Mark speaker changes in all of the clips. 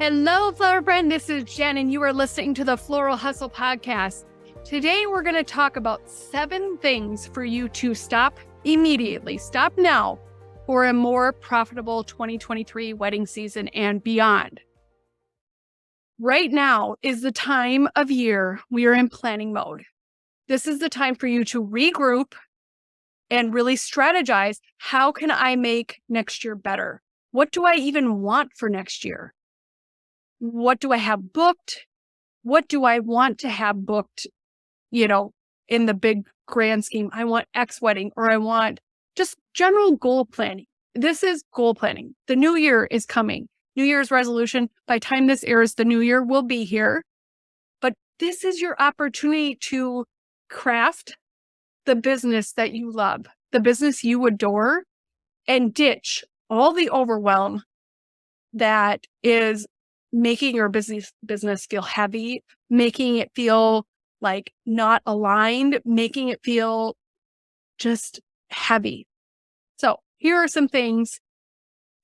Speaker 1: Hello, flower friend. This is Jen, and you are listening to the Floral Hustle Podcast. Today, we're going to talk about 7 things for you to stop immediately, stop now, for a more profitable 2023 wedding season and beyond. Right now is the time of year we are in planning mode. This is the time for you to regroup and really strategize. How can I make next year better? What do I even want for next year? What do I have booked? What do I want to have booked, in the big grand scheme? I want X wedding, or I want just general goal planning. This is goal planning. The new year is coming. New Year's resolution. By the time this airs, the new year will be here. But this is your opportunity to craft the business that you love, the business you adore, and ditch all the overwhelm that is making your business feel heavy, making it feel like not aligned, making it feel just heavy. So here are some things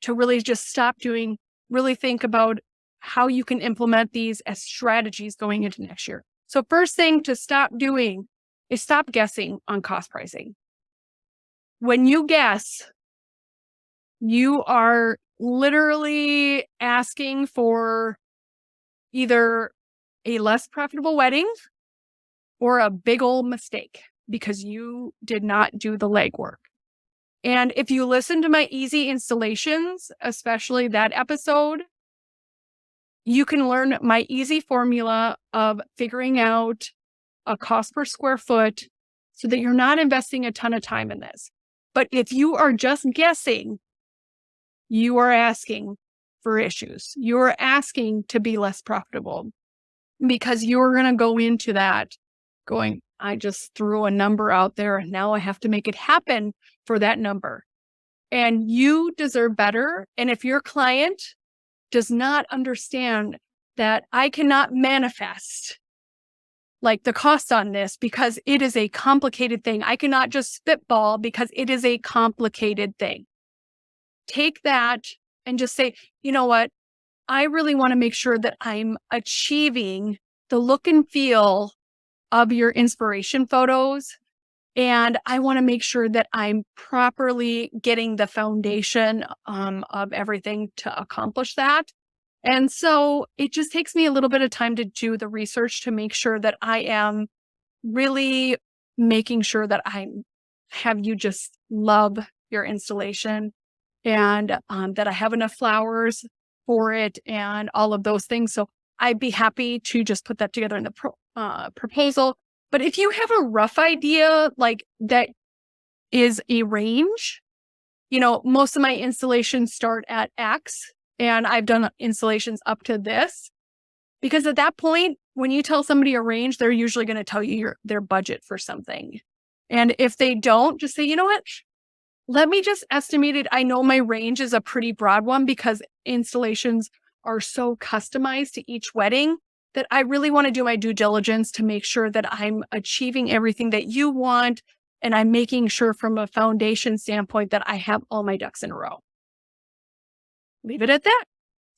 Speaker 1: to really just stop doing, really think about how you can implement these as strategies going into next year. So first thing to stop doing is stop guessing on cost pricing. When you guess, you are literally asking for either a less profitable wedding or a big old mistake because you did not do the legwork. And if you listen to my easy installations, especially that episode, you can learn my easy formula of figuring out a cost per square foot so that you're not investing a ton of time in this. But if you are just guessing, you are asking for issues. You are asking to be less profitable because you're going to go into that going, I just threw a number out there and now I have to make it happen for that number. And you deserve better. And if your client does not understand that I cannot manifest like the cost on this because it is a complicated thing. I cannot just spitball because it is a complicated thing. Take that and just say, you know what? I really want to make sure that I'm achieving the look and feel of your inspiration photos. And I want to make sure that I'm properly getting the foundation of everything to accomplish that. And so it just takes me a little bit of time to do the research to make sure that I am really making sure that I have you just love your installation and that I have enough flowers for it and all of those things. So I'd be happy to just put that together in the proposal. But if you have a rough idea, like that is a range, most of my installations start at X and I've done installations up to this. Because at that point, when you tell somebody a range, they're usually going to tell you their budget for something. And if they don't, just say, you know what? Let me just estimate it. I know my range is a pretty broad one because installations are so customized to each wedding that I really want to do my due diligence to make sure that I'm achieving everything that you want. And I'm making sure from a foundation standpoint that I have all my ducks in a row. Leave it at that.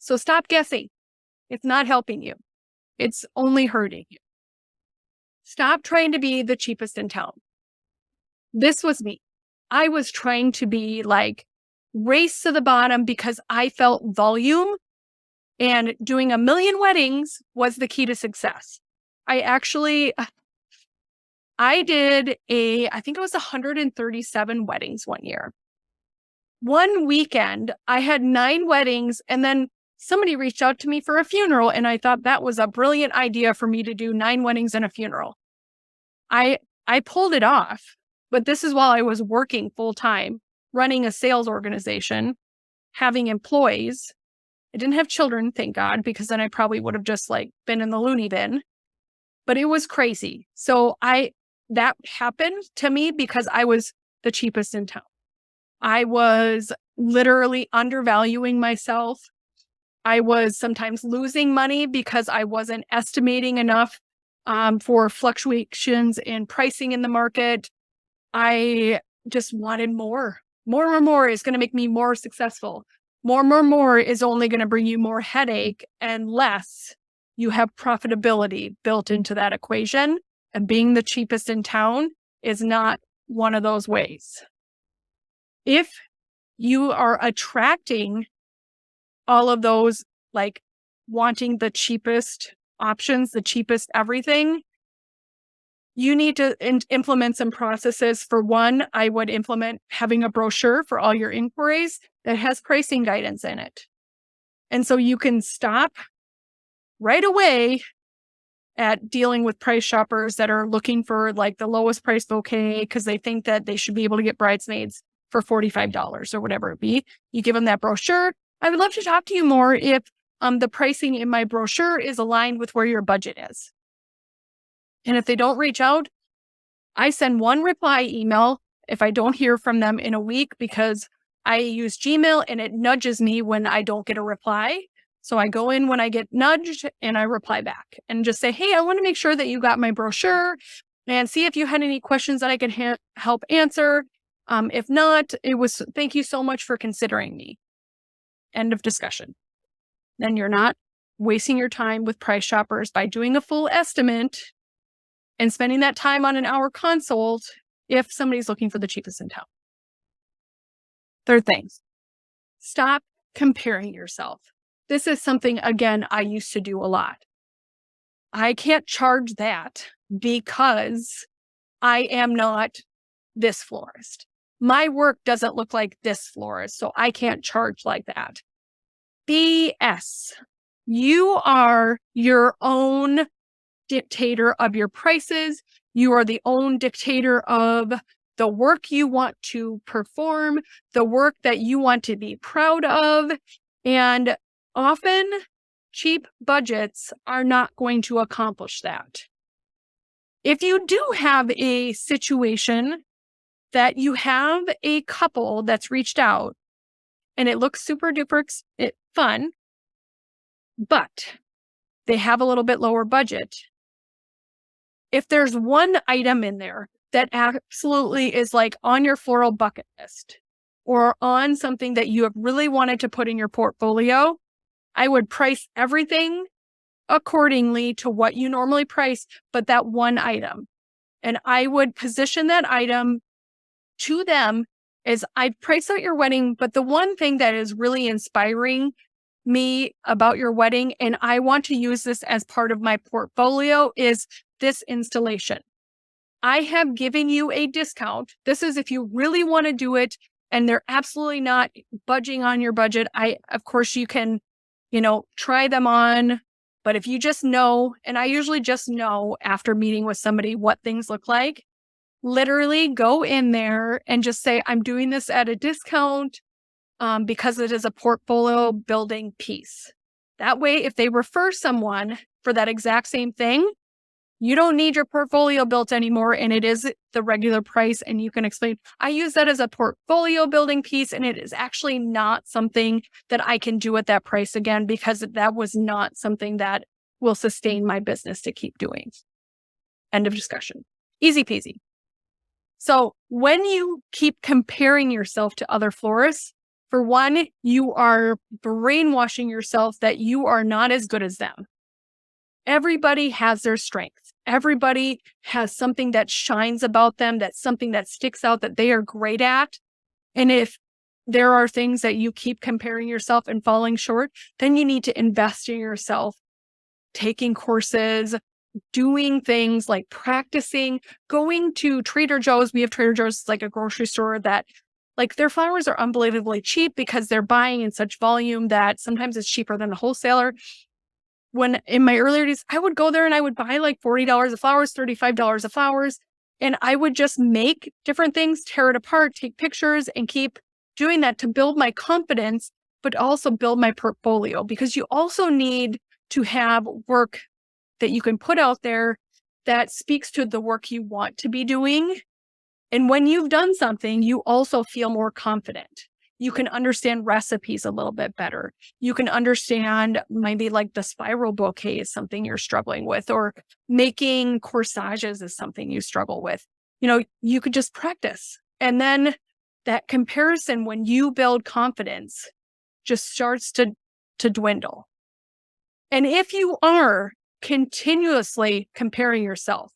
Speaker 1: So stop guessing. It's not helping you. It's only hurting you. Stop trying to be the cheapest in town. This was me. I was trying to be like race to the bottom because I felt volume and doing 1 million weddings was the key to success. I did I think it was 137 weddings one year. One weekend, I had 9 weddings and then somebody reached out to me for a funeral and I thought that was a brilliant idea for me to do 9 weddings and a funeral. I pulled it off. But this is while I was working full time, running a sales organization, having employees. I didn't have children, thank God, because then I probably would have just been in the loony bin. But it was crazy. So that happened to me because I was the cheapest in town. I was literally undervaluing myself. I was sometimes losing money because I wasn't estimating enough for fluctuations in pricing in the market. I just wanted more. More is going to make me more successful. More is only going to bring you more headache unless you have profitability built into that equation. And being the cheapest in town is not one of those ways. If you are attracting all of those, like wanting the cheapest options, the cheapest everything, you need to implement some processes. For one, I would implement having a brochure for all your inquiries that has pricing guidance in it. And so you can stop right away at dealing with price shoppers that are looking for like the lowest price bouquet because they think that they should be able to get bridesmaids for $45 or whatever it be. You give them that brochure. I would love to talk to you more if the pricing in my brochure is aligned with where your budget is. And if they don't reach out, I send one reply email if I don't hear from them in a week because I use Gmail and it nudges me when I don't get a reply. So I go in when I get nudged and I reply back and just say, hey, I want to make sure that you got my brochure and see if you had any questions that I can help answer. If not, thank you so much for considering me. End of discussion. Then you're not wasting your time with price shoppers by doing a full estimate and spending that time on an hour consult if somebody's looking for the cheapest in town. Third thing, stop comparing yourself. This is something, again, I used to do a lot. I can't charge that because I am not this florist. My work doesn't look like this florist, so I can't charge like that. BS. You are your own dictator of your prices. You are the own dictator of the work you want to perform, the work that you want to be proud of. And often cheap budgets are not going to accomplish that. If you do have a situation that you have a couple that's reached out and it looks super duper fun, but they have a little bit lower budget, if there's one item in there that absolutely is like on your floral bucket list or on something that you have really wanted to put in your portfolio, I would price everything accordingly to what you normally price, but that one item. And I would position that item to them as I'd price out your wedding, but the one thing that is really inspiring me about your wedding, and I want to use this as part of my portfolio, is this installation. I have given you a discount. This is if you really want to do it and they're absolutely not budging on your budget. Of course, you can, try them on, but if you just know, and I usually just know after meeting with somebody what things look like, literally go in there and just say, I'm doing this at a discount because it is a portfolio building piece. That way, if they refer someone for that exact same thing, you don't need your portfolio built anymore, and it is the regular price, and you can explain, I use that as a portfolio building piece, and it is actually not something that I can do at that price again because that was not something that will sustain my business to keep doing. End of discussion. Easy peasy. So when you keep comparing yourself to other florists, for one, you are brainwashing yourself that you are not as good as them. Everybody has their strengths. Everybody has something that shines about them, that's something that sticks out that they are great at. And if there are things that you keep comparing yourself and falling short, then you need to invest in yourself, taking courses, doing things like practicing, going to Trader Joe's. We have Trader Joe's, it's like a grocery store that like their flowers are unbelievably cheap because they're buying in such volume that sometimes it's cheaper than a wholesaler. When in my earlier days, I would go there and I would buy like $40 of flowers, $35 of flowers, and I would just make different things, tear it apart, take pictures, and keep doing that to build my confidence, but also build my portfolio, because you also need to have work that you can put out there that speaks to the work you want to be doing. And when you've done something, you also feel more confident. You can understand recipes a little bit better. You can understand maybe like the spiral bouquet is something you're struggling with, or making corsages is something you struggle with. You could just practice. And then that comparison, when you build confidence, just starts to dwindle. And if you are continuously comparing yourself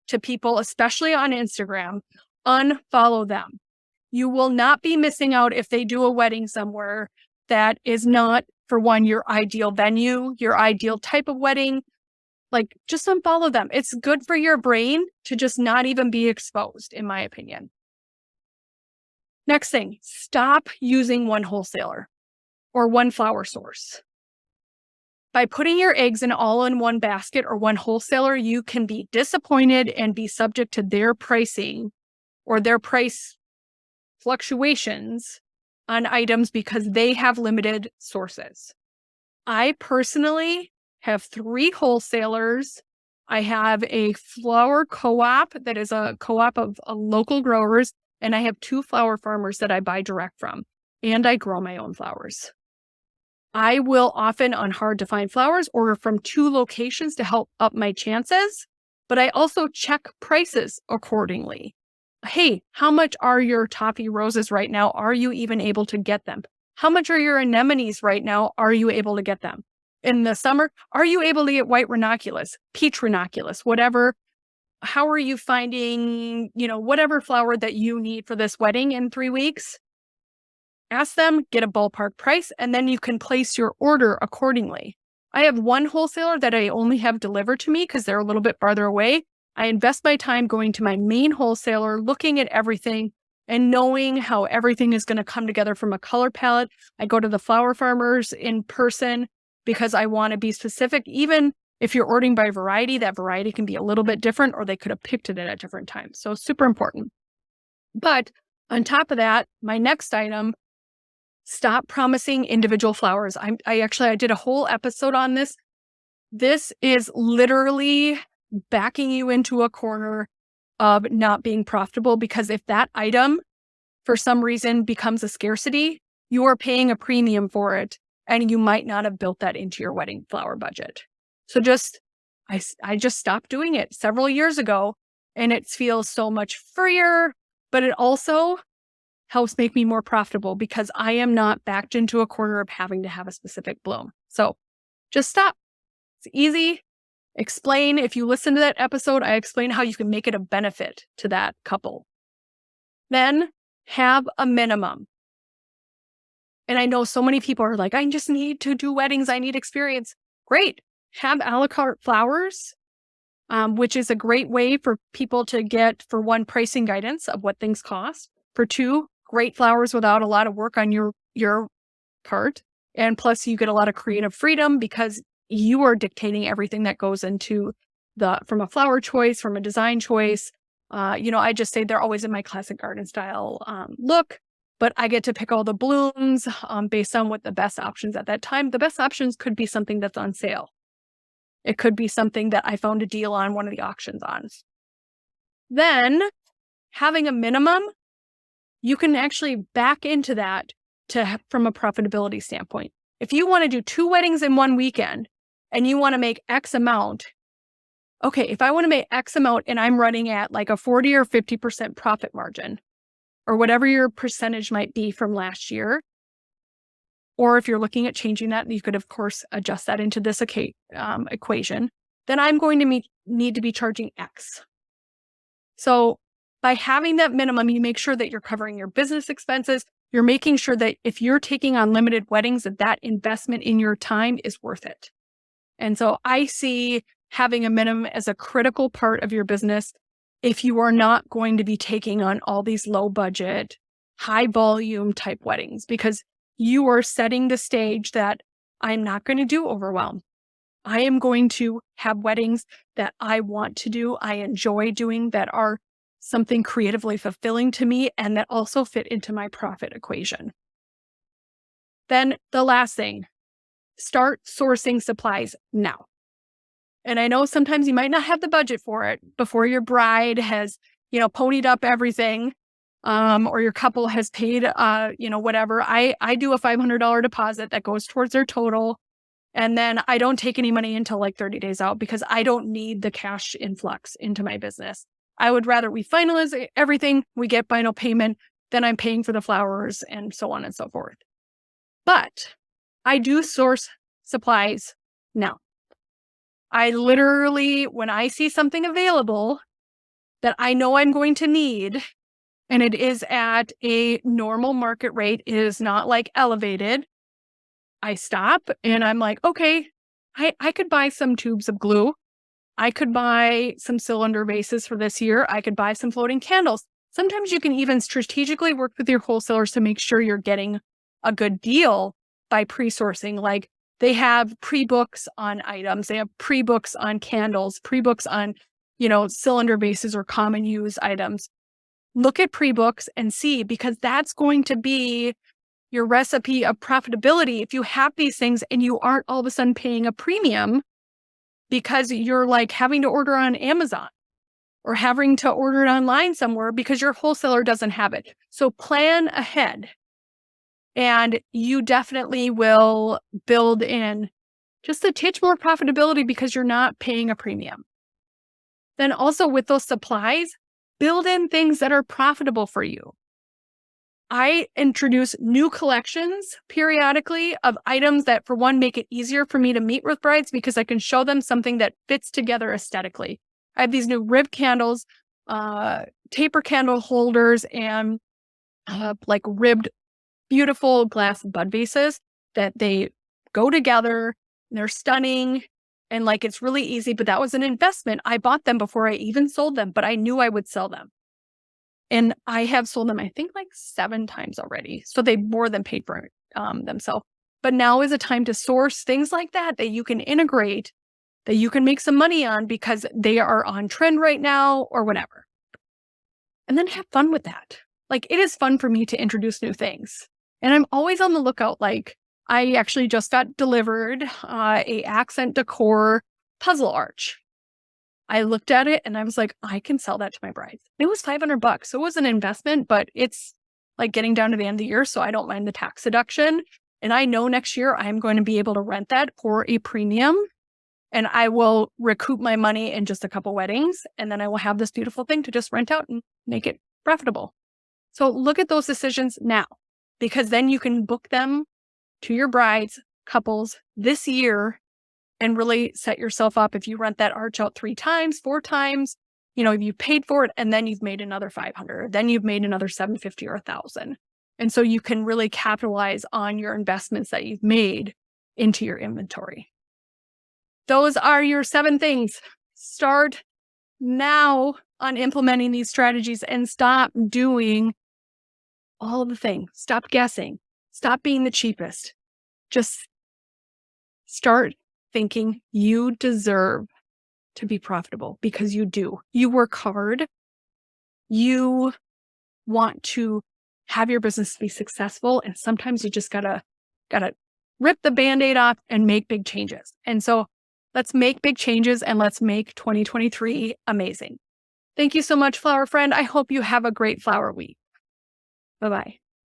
Speaker 1: to people, especially on Instagram, unfollow them. You will not be missing out if they do a wedding somewhere that is not, for one, your ideal venue, your ideal type of wedding. Like, just unfollow them. It's good for your brain to just not even be exposed, in my opinion. Next thing, stop using one wholesaler or one flower source. By putting your eggs all in one basket or one wholesaler, you can be disappointed and be subject to their pricing or their price fluctuations on items because they have limited sources. I personally have 3 wholesalers. I have a flower co-op that is a co-op of local growers, and I have 2 flower farmers that I buy direct from, and I grow my own flowers. I will often, on hard to find flowers, order from 2 locations to help up my chances, but I also check prices accordingly. Hey, how much are your toffee roses right now? Are you even able to get them? How much are your anemones right now? Are you able to get them? In the summer, are you able to get white ranunculus, peach ranunculus, whatever? How are you finding, whatever flower that you need for this wedding in 3 weeks? Ask them, get a ballpark price, and then you can place your order accordingly. I have one wholesaler that I only have delivered to me because they're a little bit farther away. I invest my time going to my main wholesaler, looking at everything and knowing how everything is going to come together from a color palette. I go to the flower farmers in person because I want to be specific. Even if you're ordering by variety, that variety can be a little bit different, or they could have picked it at different times. So super important. But on top of that, my next item, stop promising individual flowers. I did a whole episode on this. This is literally backing you into a corner of not being profitable, because if that item for some reason becomes a scarcity, you are paying a premium for it, and you might not have built that into your wedding flower budget. So I just stopped doing it several years ago, and it feels so much freer, but it also helps make me more profitable because I am not backed into a corner of having to have a specific bloom. So just stop. It's easy. Explain. If you listen to that episode, I explain how you can make it a benefit to that couple. Then have a minimum. And I know so many people are like, I just need to do weddings. I need experience. Great. Have a la carte flowers, which is a great way for people to get, for one, pricing guidance of what things cost. For 2, great flowers without a lot of work on your part. And plus you get a lot of creative freedom because you are dictating everything that goes into from a flower choice, from a design choice. I just say they're always in my classic garden style look, but I get to pick all the blooms based on what the best options at that time. The best options could be something that's on sale. It could be something that I found a deal on one of the auctions on. Then having a minimum, you can actually back into that from a profitability standpoint. If you want to do 2 weddings in one weekend and you want to make X amount, okay, if I want to make X amount and I'm running at like a 40 or 50% profit margin, or whatever your percentage might be from last year, or if you're looking at changing that, you could, of course, adjust that into this equation, then I'm going to need to be charging X. So by having that minimum, you make sure that you're covering your business expenses. You're making sure that if you're taking on limited weddings, that investment in your time is worth it. And so I see having a minimum as a critical part of your business if you are not going to be taking on all these low budget, high volume type weddings, because you are setting the stage that I'm not going to do overwhelm. I am going to have weddings that I want to do, I enjoy doing, that are something creatively fulfilling to me, and that also fit into my profit equation. Then the last thing, start sourcing supplies now. And I know sometimes you might not have the budget for it before your bride has, ponied up everything, or your couple has paid, whatever. I do a $500 deposit that goes towards their total. And then I don't take any money until like 30 days out because I don't need the cash influx into my business. I would rather we finalize everything, we get final payment, then I'm paying for the flowers and so on and so forth. But I do source supplies now. I literally, when I see something available that I know I'm going to need, and it is at a normal market rate, it is not like elevated, I stop and I'm like, okay, I could buy some tubes of glue. I could buy some cylinder bases for this year. I could buy some floating candles. Sometimes you can even strategically work with your wholesalers to make sure you're getting a good deal by pre-sourcing. Like they have pre-books on items. They have pre-books on candles, pre-books on, cylinder bases or common use items. Look at pre-books and see, because that's going to be your recipe of profitability. If you have these things and you aren't all of a sudden paying a premium because you're like having to order on Amazon or having to order it online somewhere because your wholesaler doesn't have it. So plan ahead, and you definitely will build in just a titch more profitability because you're not paying a premium. Then also with those supplies, build in things that are profitable for you. I introduce new collections periodically of items that, for one, make it easier for me to meet with brides because I can show them something that fits together aesthetically. I have these new rib candles, taper candle holders, and like ribbed, beautiful glass bud vases that they go together. They're stunning. And like, it's really easy, but that was an investment. I bought them before I even sold them, but I knew I would sell them. And I have sold them, I think, like 7 times already. So they more than paid for themselves. But now is a time to source things like that you can integrate, that you can make some money on because they are on trend right now or whatever. And then have fun with that. Like, it is fun for me to introduce new things. And I'm always on the lookout. Like, I actually just got delivered a accent decor puzzle arch. I looked at it and I was like, I can sell that to my brides. It was $500. So it was an investment, but it's like getting down to the end of the year. So I don't mind the tax deduction. And I know next year I'm going to be able to rent that for a premium, and I will recoup my money in just a couple weddings. And then I will have this beautiful thing to just rent out and make it profitable. So look at those decisions now, because then you can book them to your brides, couples this year, and really set yourself up. If you rent that arch out 3 times, 4 times, if you paid for it and then you've made another 500, then you've made another 750 or 1,000. And so you can really capitalize on your investments that you've made into your inventory. Those are your 7 things. Start now on implementing these strategies and stop doing all of the things. Stop guessing. Stop being the cheapest. Just start thinking you deserve to be profitable, because you do. You work hard. You want to have your business be successful. And sometimes you just gotta rip the Band-Aid off and make big changes. And so let's make big changes and let's make 2023 amazing. Thank you so much, Flower Friend. I hope you have a great flower week. Bye-bye.